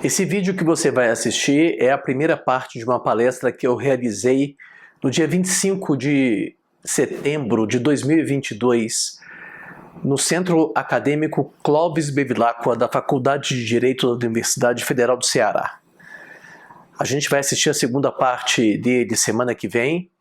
Esse vídeo que você vai assistir é a primeira parte de uma palestra que eu realizei no dia 25 de setembro de 2022 no Centro Acadêmico Clóvis Bevilacqua da Faculdade de Direito da Universidade Federal do Ceará. A gente vai assistir a segunda parte dele semana que vem,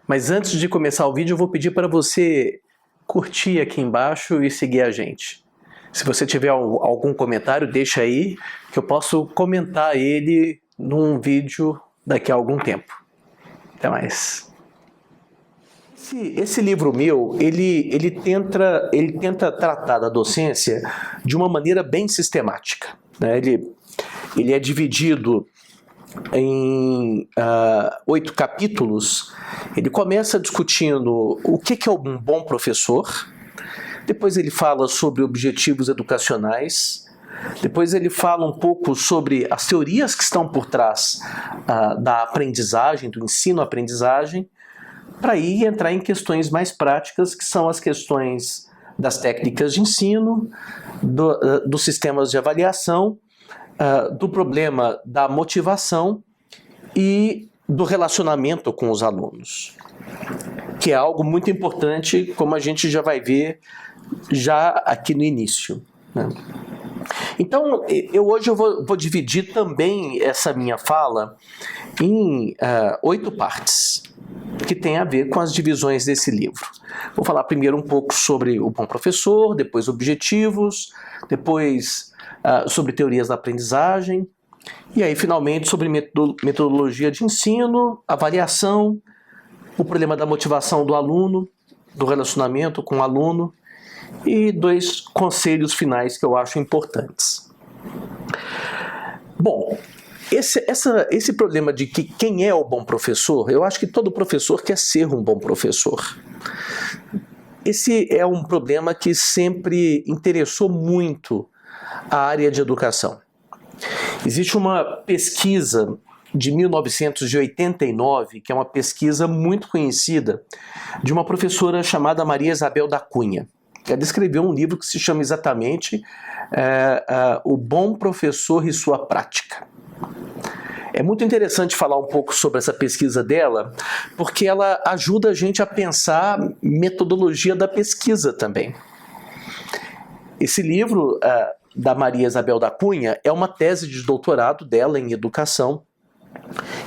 mas antes de começar o vídeo eu vou pedir para você curtir aqui embaixo e seguir a gente. Se você tiver algum comentário, deixa aí, que eu posso comentar ele num vídeo daqui a algum tempo. Até mais. Esse livro meu, ele tenta tratar da docência de uma maneira bem sistemática, né? Ele é dividido em 8 capítulos. Ele começa discutindo o que é um bom professor. Depois ele fala sobre objetivos educacionais. Depois ele fala um pouco sobre as teorias que estão por trás da aprendizagem, do ensino-aprendizagem, para aí entrar em questões mais práticas, que são as questões das técnicas de ensino, dos sistemas de avaliação, do problema da motivação e do relacionamento com os alunos, que é algo muito importante, como a gente já vai ver já aqui no início, né? Então, hoje eu vou dividir também essa minha fala em 8 partes, que tem a ver com as divisões desse livro. Vou falar primeiro um pouco sobre o bom professor, depois objetivos, depois sobre teorias da aprendizagem, e aí finalmente sobre metodologia de ensino, avaliação, o problema da motivação do aluno, do relacionamento com o aluno, e 2 conselhos finais que eu acho importantes. Bom, esse problema de que quem é o bom professor, eu acho que todo professor quer ser um bom professor. Esse é um problema que sempre interessou muito a área de educação. Existe uma pesquisa de 1989, que é uma pesquisa muito conhecida, de uma professora chamada Maria Isabel da Cunha. Ela escreveu um livro que se chama exatamente O Bom Professor e Sua Prática. É muito interessante falar um pouco sobre essa pesquisa dela, porque ela ajuda a gente a pensar metodologia da pesquisa também. Esse livro da Maria Isabel da Cunha é uma tese de doutorado dela em educação,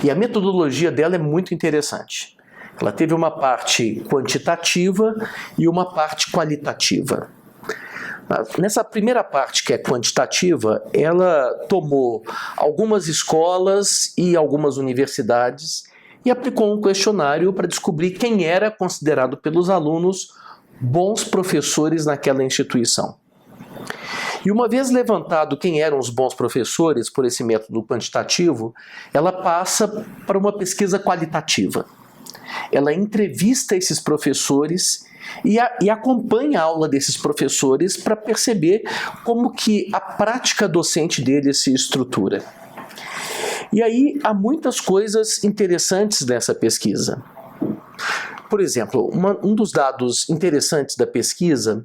e a metodologia dela é muito interessante. Ela teve uma parte quantitativa e uma parte qualitativa. Nessa primeira parte, que é quantitativa, ela tomou algumas escolas e algumas universidades e aplicou um questionário para descobrir quem era considerado pelos alunos bons professores naquela instituição. E uma vez levantado quem eram os bons professores por esse método quantitativo, ela passa para uma pesquisa qualitativa. Ela entrevista esses professores e acompanha a aula desses professores para perceber como que a prática docente deles se estrutura. E aí há muitas coisas interessantes nessa pesquisa. Por exemplo, um dos dados interessantes da pesquisa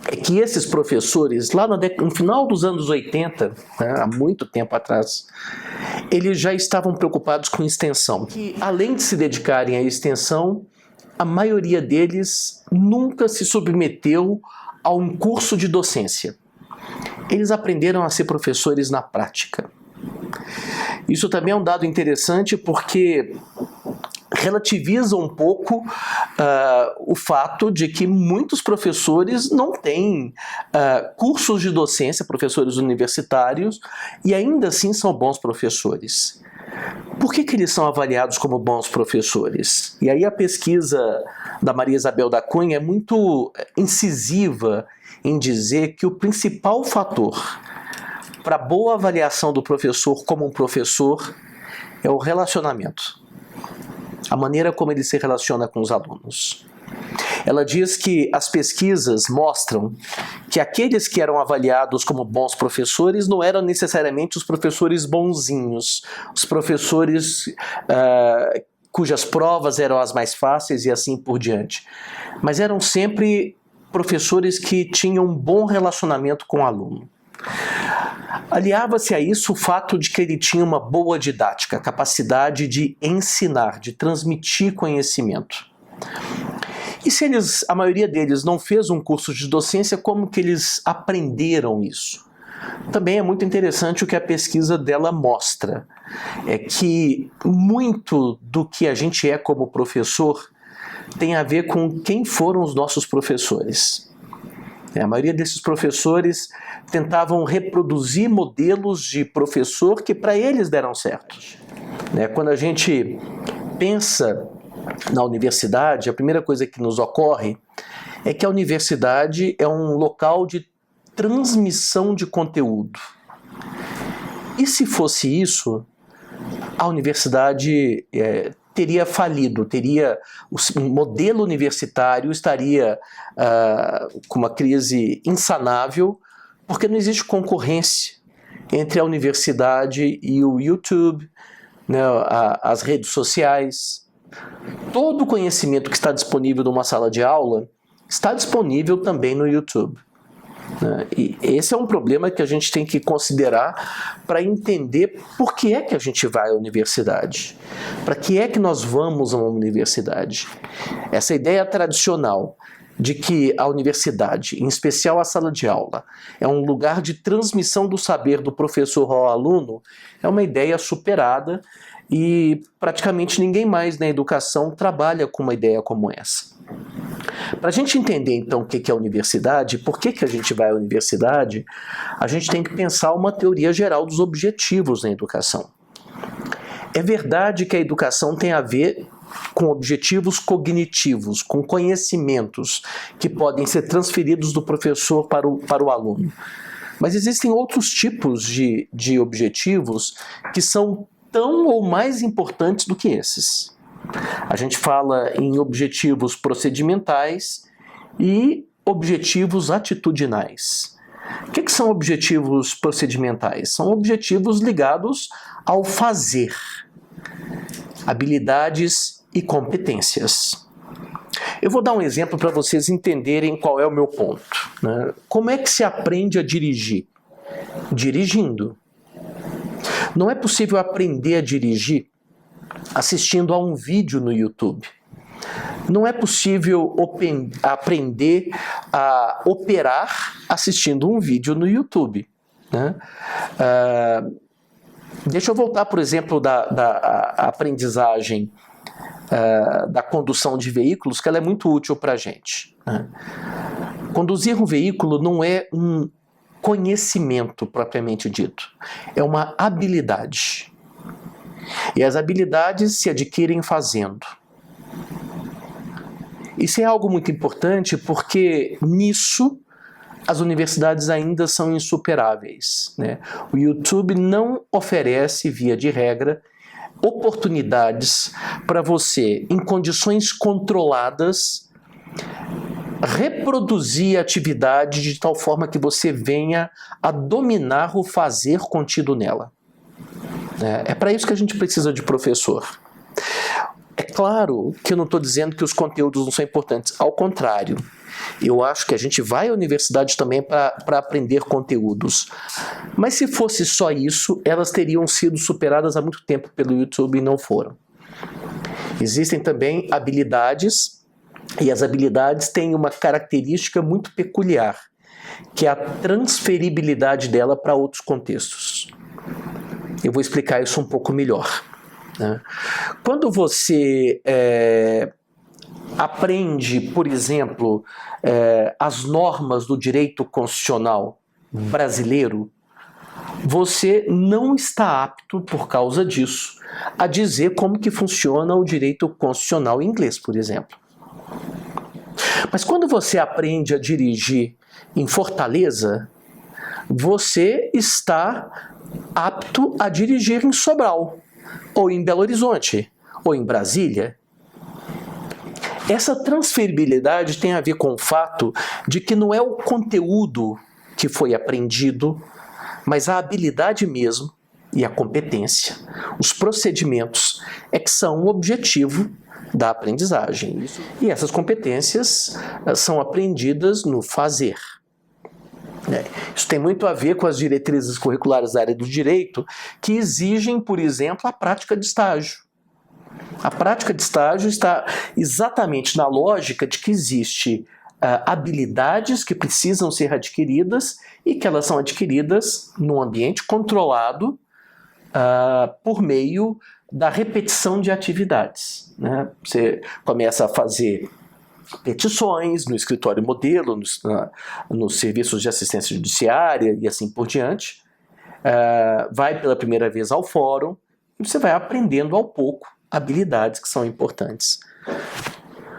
é que esses professores, lá no final dos anos 80, né, há muito tempo atrás, eles já estavam preocupados com extensão. E, além de se dedicarem à extensão, a maioria deles nunca se submeteu a um curso de docência. Eles aprenderam a ser professores na prática. Isso também é um dado interessante porque relativiza um pouco o fato de que muitos professores não têm cursos de docência, professores universitários, e ainda assim são bons professores. Por que eles são avaliados como bons professores? E aí a pesquisa da Maria Isabel da Cunha é muito incisiva em dizer que o principal fator para a boa avaliação do professor como um professor é o relacionamento. A maneira como ele se relaciona com os alunos. Ela diz que as pesquisas mostram que aqueles que eram avaliados como bons professores não eram necessariamente os professores bonzinhos, os professores cujas provas eram as mais fáceis e assim por diante, mas eram sempre professores que tinham um bom relacionamento com o aluno. Aliava-se a isso o fato de que ele tinha uma boa didática, capacidade de ensinar, de transmitir conhecimento. E se a maioria deles não fez um curso de docência, como que eles aprenderam isso? Também é muito interessante o que a pesquisa dela mostra, é que muito do que a gente é como professor tem a ver com quem foram os nossos professores. A maioria desses professores tentavam reproduzir modelos de professor que para eles deram certo. Quando a gente pensa na universidade, a primeira coisa que nos ocorre é que a universidade é um local de transmissão de conteúdo. E se fosse isso, a universidade teria falido, o modelo universitário estaria com uma crise insanável, porque não existe concorrência entre a universidade e o YouTube, as redes sociais. Todo o conhecimento que está disponível numa sala de aula está disponível também no YouTube. E esse é um problema que a gente tem que considerar para entender por que é que a gente vai à universidade. Para que é que nós vamos a uma universidade? Essa ideia tradicional de que a universidade, em especial a sala de aula, é um lugar de transmissão do saber do professor ao aluno, é uma ideia superada e praticamente ninguém mais na educação trabalha com uma ideia como essa. Para a gente entender então o que é a universidade, por que a gente vai à universidade, a gente tem que pensar uma teoria geral dos objetivos na educação. É verdade que a educação tem a ver com objetivos cognitivos, com conhecimentos que podem ser transferidos do professor para o aluno. Mas existem outros tipos de objetivos que são tão ou mais importantes do que esses. A gente fala em objetivos procedimentais e objetivos atitudinais. O que são objetivos procedimentais? São objetivos ligados ao fazer, habilidades e competências. Eu vou dar um exemplo para vocês entenderem qual é o meu ponto. Como é que se aprende a dirigir? Dirigindo. Não é possível aprender a dirigir assistindo a um vídeo no YouTube. Não é possível aprender a operar assistindo um vídeo no YouTube. Deixa eu voltar, por exemplo, da aprendizagem da condução de veículos, que ela é muito útil para a gente. Conduzir um veículo não é um conhecimento propriamente dito, é uma habilidade. E as habilidades se adquirem fazendo. Isso é algo muito importante porque nisso as universidades ainda são insuperáveis. O YouTube não oferece, via de regra, oportunidades para você, em condições controladas, reproduzir a atividade de tal forma que você venha a dominar o fazer contido nela. É para isso que a gente precisa de professor. É claro que eu não estou dizendo que os conteúdos não são importantes, ao contrário. Eu acho que a gente vai à universidade também para aprender conteúdos. Mas se fosse só isso, elas teriam sido superadas há muito tempo pelo YouTube e não foram. Existem também habilidades, e as habilidades têm uma característica muito peculiar, que é a transferibilidade dela para outros contextos. Eu vou explicar isso um pouco melhor. Quando você aprende, por exemplo, as normas do direito constitucional brasileiro, você não está apto, por causa disso, a dizer como que funciona o direito constitucional em inglês, por exemplo. Mas quando você aprende a dirigir em Fortaleza, você está apto a dirigir em Sobral, ou em Belo Horizonte, ou em Brasília. Essa transferibilidade tem a ver com o fato de que não é o conteúdo que foi aprendido, mas a habilidade mesmo e a competência, os procedimentos, é que são o objetivo da aprendizagem. E essas competências são aprendidas no fazer. Isso tem muito a ver com as diretrizes curriculares da área do direito, que exigem, por exemplo, a prática de estágio. A prática de estágio está exatamente na lógica de que existe habilidades que precisam ser adquiridas e que elas são adquiridas num ambiente controlado por meio da repetição de atividades, né? Você começa a fazer petições no escritório modelo, nos serviços de assistência judiciária e assim por diante, vai pela primeira vez ao fórum e você vai aprendendo ao pouco habilidades que são importantes.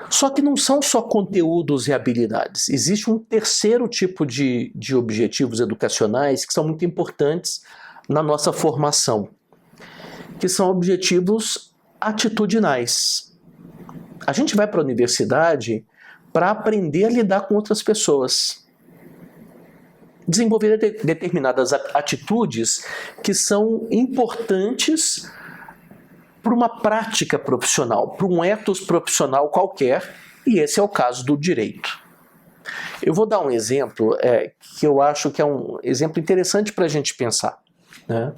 Só que não são só conteúdos e habilidades. Existe um terceiro tipo de objetivos educacionais que são muito importantes na nossa formação, que são objetivos atitudinais. A gente vai para a universidade para aprender a lidar com outras pessoas. Desenvolver determinadas atitudes que são importantes para uma prática profissional, para um ethos profissional qualquer, e esse é o caso do direito. Eu vou dar um exemplo que eu acho que é um exemplo interessante para a gente pensar, né?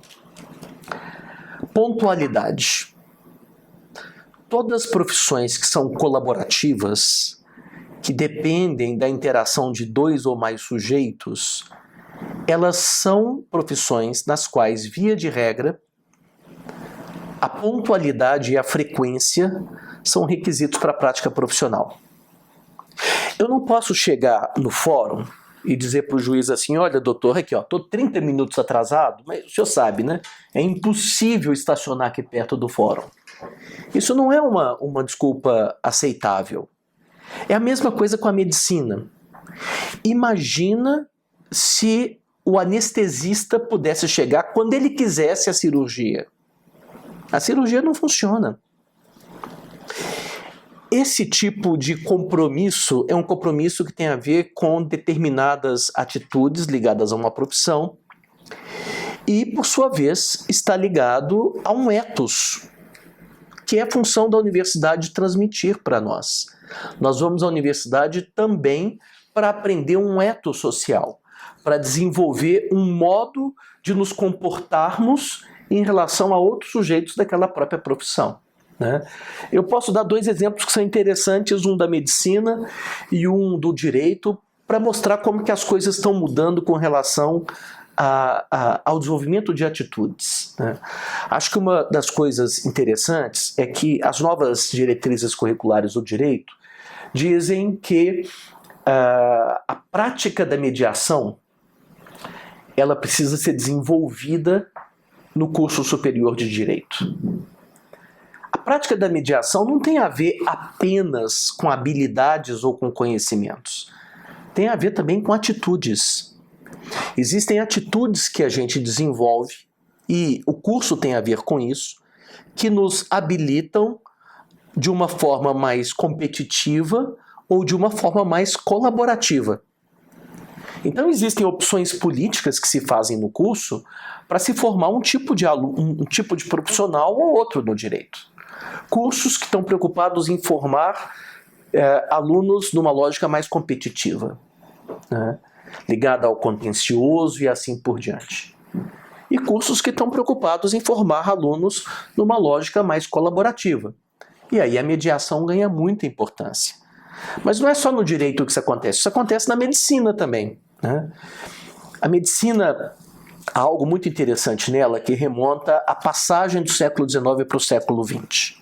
Pontualidade. Todas as profissões que são colaborativas, que dependem da interação de dois ou mais sujeitos, elas são profissões nas quais, via de regra, a pontualidade e a frequência são requisitos para a prática profissional. Eu não posso chegar no fórum e dizer para o juiz assim: olha, doutor, aqui, estou 30 minutos atrasado, mas o senhor sabe, né? É impossível estacionar aqui perto do fórum. Isso não é uma desculpa aceitável. É a mesma coisa com a medicina. Imagina se o anestesista pudesse chegar quando ele quisesse à cirurgia. A cirurgia não funciona. Esse tipo de compromisso é um compromisso que tem a ver com determinadas atitudes ligadas a uma profissão e, por sua vez, está ligado a um ethos, que é a função da universidade transmitir para nós. Nós vamos à universidade também para aprender um ethos social, para desenvolver um modo de nos comportarmos em relação a outros sujeitos daquela própria profissão, né? Eu posso dar dois exemplos que são interessantes, um da medicina e um do direito, para mostrar como que as coisas estão mudando com relação ao desenvolvimento de atitudes, né? Acho que uma das coisas interessantes é que as novas diretrizes curriculares do direito dizem que a prática da mediação ela precisa ser desenvolvida no curso superior de direito. A prática da mediação não tem a ver apenas com habilidades ou com conhecimentos. Tem a ver também com atitudes. Existem atitudes que a gente desenvolve, e o curso tem a ver com isso, que nos habilitam de uma forma mais competitiva ou de uma forma mais colaborativa. Então existem opções políticas que se fazem no curso para se formar um tipo de profissional ou outro no direito. Cursos que estão preocupados em formar alunos numa lógica mais competitiva, né? Ligada ao contencioso e assim por diante. E cursos que estão preocupados em formar alunos numa lógica mais colaborativa. E aí a mediação ganha muita importância. Mas não é só no direito que isso acontece na medicina também, né? A medicina, há algo muito interessante nela que remonta à passagem do século XIX para o século XX.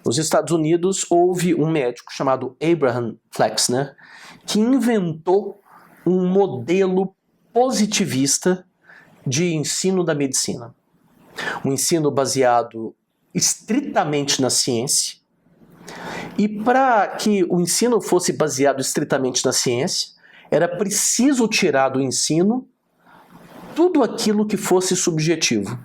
Nos Estados Unidos houve um médico chamado Abraham Flexner que inventou um modelo positivista de ensino da medicina. Um ensino baseado estritamente na ciência. E para que o ensino fosse baseado estritamente na ciência, era preciso tirar do ensino tudo aquilo que fosse subjetivo.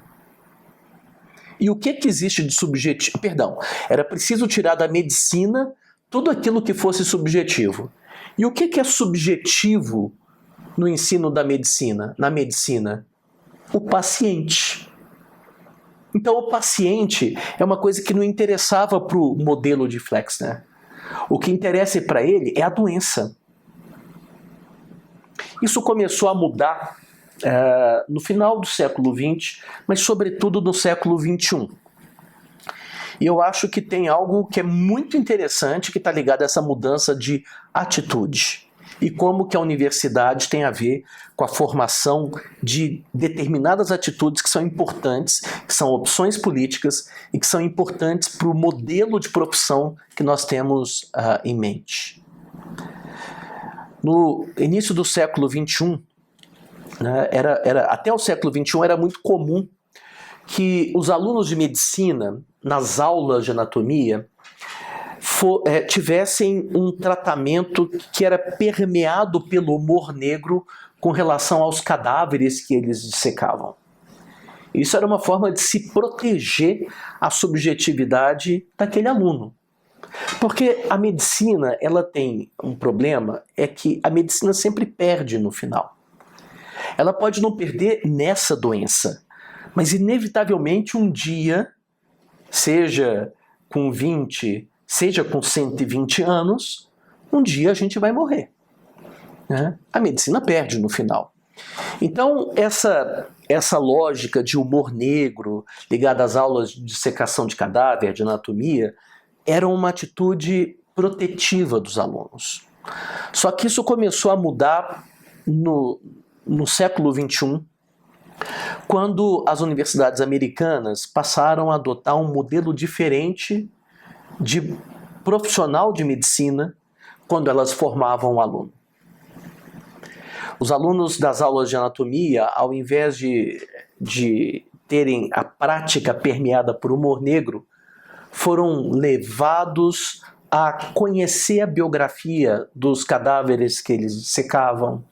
E o que existe de subjetivo? Perdão, era preciso tirar da medicina tudo aquilo que fosse subjetivo. E o que é subjetivo no ensino da medicina? Na medicina, o paciente. Então o paciente é uma coisa que não interessava para o modelo de Flexner. O que interessa para ele é a doença. Isso começou a mudar no final do século XX, mas sobretudo no século XXI. E eu acho que tem algo que é muito interessante que está ligado a essa mudança de atitude. E como que a universidade tem a ver com a formação de determinadas atitudes que são importantes, que são opções políticas e que são importantes para o modelo de profissão que nós temos em mente. No início do século XXI, né, até o século XXI era muito comum que os alunos de medicina, nas aulas de anatomia, tivessem um tratamento que era permeado pelo humor negro com relação aos cadáveres que eles dissecavam. Isso era uma forma de se proteger a subjetividade daquele aluno. Porque a medicina, ela tem um problema, é que a medicina sempre perde no final. Ela pode não perder nessa doença, mas inevitavelmente um dia, seja com 20, seja com 120 anos, um dia a gente vai morrer, né? A medicina perde no final. Então, essa lógica de humor negro ligada às aulas de dissecação de cadáver, de anatomia, era uma atitude protetiva dos alunos. Só que isso começou a mudar no século XXI, quando as universidades americanas passaram a adotar um modelo diferente de profissional de medicina quando elas formavam o aluno. Os alunos das aulas de anatomia, ao invés de terem a prática permeada por humor negro, foram levados a conhecer a biografia dos cadáveres que eles dissecavam,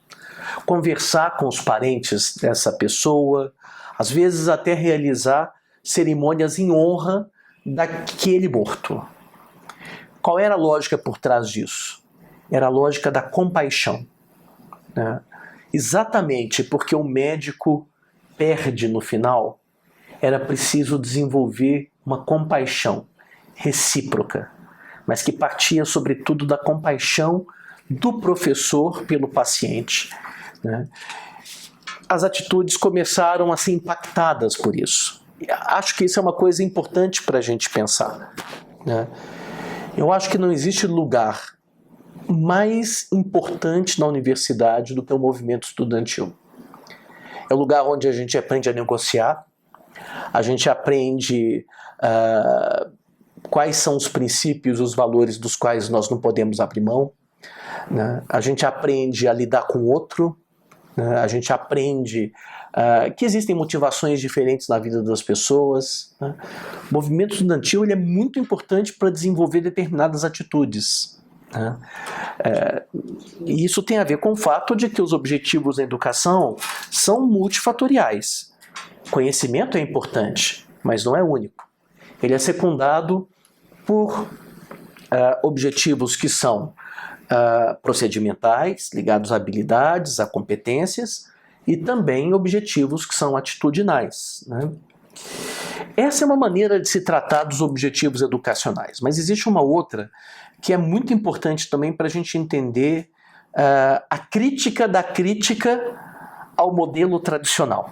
conversar com os parentes dessa pessoa, às vezes até realizar cerimônias em honra daquele morto. Qual era a lógica por trás disso? Era a lógica da compaixão, né? Exatamente porque o médico perde no final, era preciso desenvolver uma compaixão recíproca, mas que partia sobretudo da compaixão do professor pelo paciente, né? As atitudes começaram a ser impactadas por isso. Acho que isso é uma coisa importante para a gente pensar, né? Eu acho que não existe lugar mais importante na universidade do que o movimento estudantil. É o lugar onde a gente aprende a negociar, a gente aprende quais são os princípios, os valores dos quais nós não podemos abrir mão, né? A gente aprende a lidar com o outro, né? A gente aprende que existem motivações diferentes na vida das pessoas, né? O movimento estudantil ele é muito importante para desenvolver determinadas atitudes, né? E isso tem a ver com o fato de que os objetivos da educação são multifatoriais. Conhecimento é importante, mas não é único. Ele é secundado por objetivos que são procedimentais, ligados a habilidades, a competências, e também objetivos que são atitudinais, né? Essa é uma maneira de se tratar dos objetivos educacionais, mas existe uma outra que é muito importante também para a gente entender a crítica da crítica ao modelo tradicional.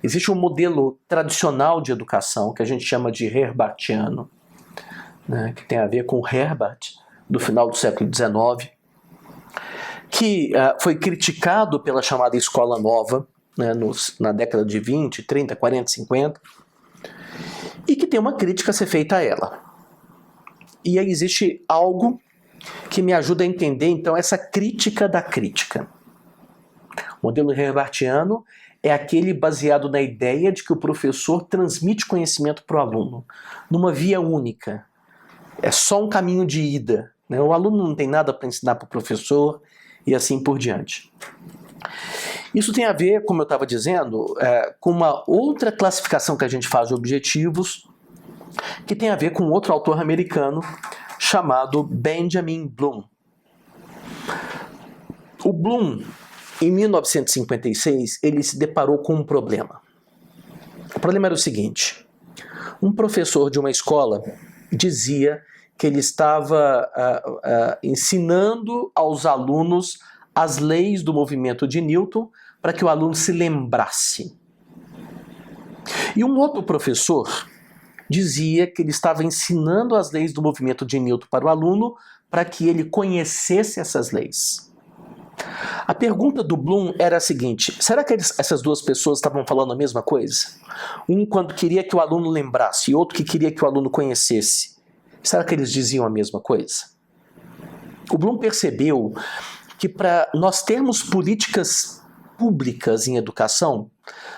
Existe um modelo tradicional de educação que a gente chama de herbartiano, né, que tem a ver com Herbart, do final do século XIX, que foi criticado pela chamada Escola Nova, né, na década de 20, 30, 40, 50, e que tem uma crítica a ser feita a ela. E aí existe algo que me ajuda a entender, então, essa crítica da crítica. O modelo herbartiano é aquele baseado na ideia de que o professor transmite conhecimento para o aluno, numa via única. É só um caminho de ida, né? O aluno não tem nada para ensinar para o professor e assim por diante. Isso tem a ver, como eu estava dizendo, com uma outra classificação que a gente faz de objetivos, que tem a ver com outro autor americano chamado Benjamin Bloom. O Bloom, em 1956, ele se deparou com um problema. O problema era o seguinte: um professor de uma escola dizia que ele estava ensinando aos alunos as leis do movimento de Newton para que o aluno se lembrasse. E um outro professor dizia que ele estava ensinando as leis do movimento de Newton para o aluno para que ele conhecesse essas leis. A pergunta do Bloom era a seguinte: será que essas duas pessoas estavam falando a mesma coisa? Um quando queria que o aluno lembrasse e outro que queria que o aluno conhecesse. Será que eles diziam a mesma coisa? O Bloom percebeu que para nós termos políticas públicas em educação,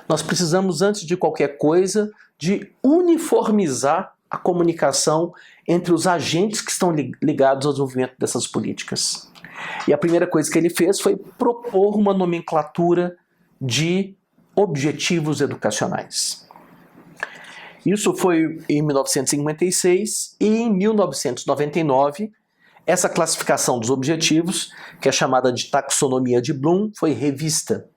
nós precisamos, antes de qualquer coisa, de uniformizar a comunicação entre os agentes que estão ligados ao desenvolvimento dessas políticas. E a primeira coisa que ele fez foi propor uma nomenclatura de objetivos educacionais. Isso foi em 1956 e em 1999, essa classificação dos objetivos, que é chamada de taxonomia de Bloom, foi revista.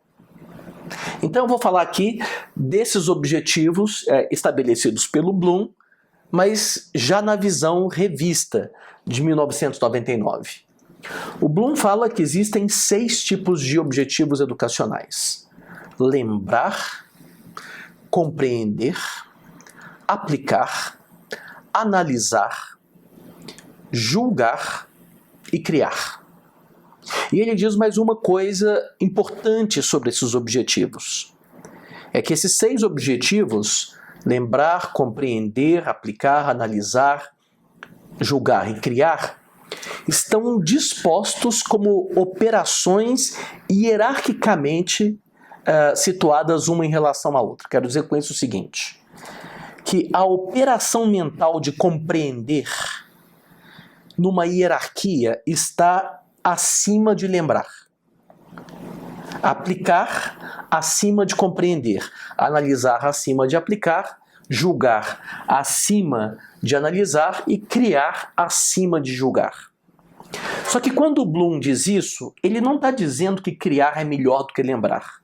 Então eu vou falar aqui desses objetivos estabelecidos pelo Bloom, mas já na visão revista de 1999. O Bloom fala que existem 6 tipos de objetivos educacionais: lembrar, compreender, aplicar, analisar, julgar e criar. E ele diz mais uma coisa importante sobre esses objetivos. É que esses 6 objetivos, lembrar, compreender, aplicar, analisar, julgar e criar, estão dispostos como operações hierarquicamente situadas uma em relação à outra. Quero dizer com isso o seguinte: que a operação mental de compreender numa hierarquia está acima de lembrar. Aplicar acima de compreender, analisar acima de aplicar, julgar acima de analisar e criar acima de julgar. Só que quando o Bloom diz isso, ele não está dizendo que criar é melhor do que lembrar.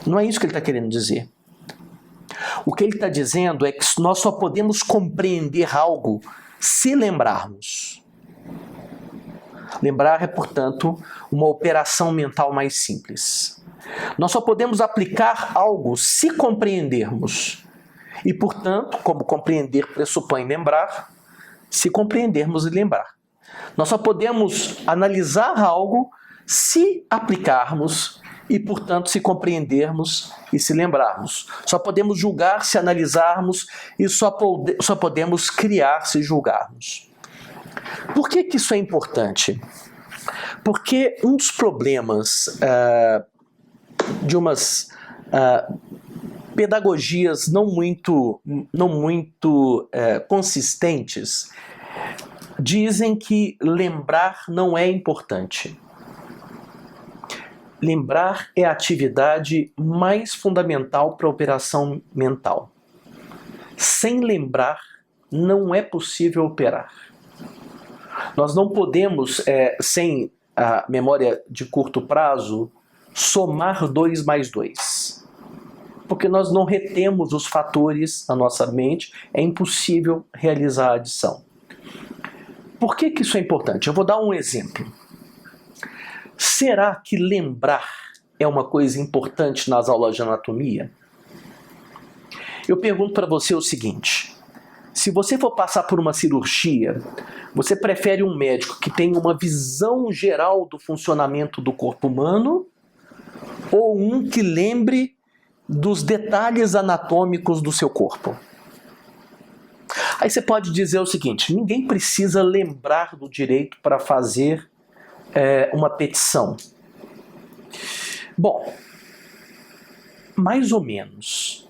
Não é isso que ele está querendo dizer. O que ele está dizendo é que nós só podemos compreender algo se lembrarmos. Lembrar é, portanto, uma operação mental mais simples. Nós só podemos aplicar algo se compreendermos. E, portanto, como compreender pressupõe lembrar, se compreendermos e lembrar. Nós só podemos analisar algo se aplicarmos e, portanto, se compreendermos e se lembrarmos. Só podemos julgar se analisarmos e só podemos criar se julgarmos. Por que isso é importante? Porque um dos problemas de umas pedagogias não muito consistentes dizem que lembrar não é importante. Lembrar é a atividade mais fundamental para a operação mental. Sem lembrar, não é possível operar. Nós não podemos, sem a memória de curto prazo, somar 2 mais 2. Porque nós não retemos os fatores na nossa mente, é impossível realizar a adição. Por que isso é importante? Eu vou dar um exemplo. Será que lembrar é uma coisa importante nas aulas de anatomia? Eu pergunto para você o seguinte: se você for passar por uma cirurgia, você prefere um médico que tenha uma visão geral do funcionamento do corpo humano ou um que lembre dos detalhes anatômicos do seu corpo? Aí você pode dizer o seguinte: ninguém precisa lembrar do direito para fazer uma petição. Bom, mais ou menos.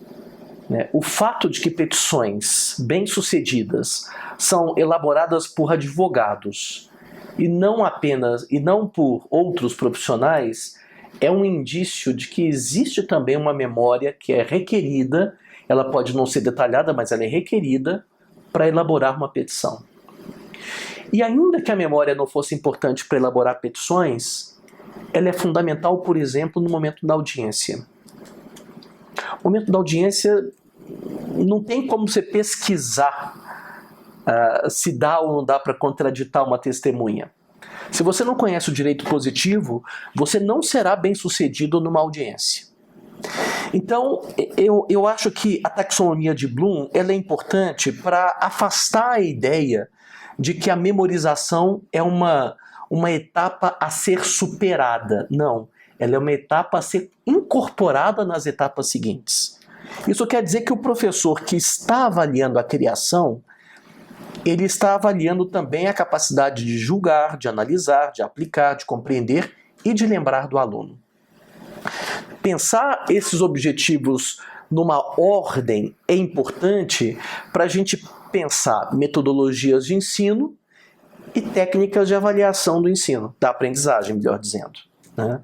O fato de que petições bem-sucedidas são elaboradas por advogados e não por outros profissionais é um indício de que existe também uma memória que é requerida. Ela pode não ser detalhada, mas ela é requerida para elaborar uma petição. E ainda que a memória não fosse importante para elaborar petições, ela é fundamental, por exemplo, no momento da audiência. O momento da audiência não tem como você pesquisar se dá ou não dá para contraditar uma testemunha. Se você não conhece o direito positivo, você não será bem-sucedido numa audiência. Então, eu acho que a taxonomia de Bloom ela é importante para afastar a ideia de que a memorização é uma etapa a ser superada. Não, ela é uma etapa a ser incorporada nas etapas seguintes. Isso quer dizer que o professor que está avaliando a criação, ele está avaliando também a capacidade de julgar, de analisar, de aplicar, de compreender e de lembrar do aluno. Pensar esses objetivos numa ordem é importante para a gente pensar metodologias de ensino e técnicas de avaliação do ensino, da aprendizagem, melhor dizendo, né?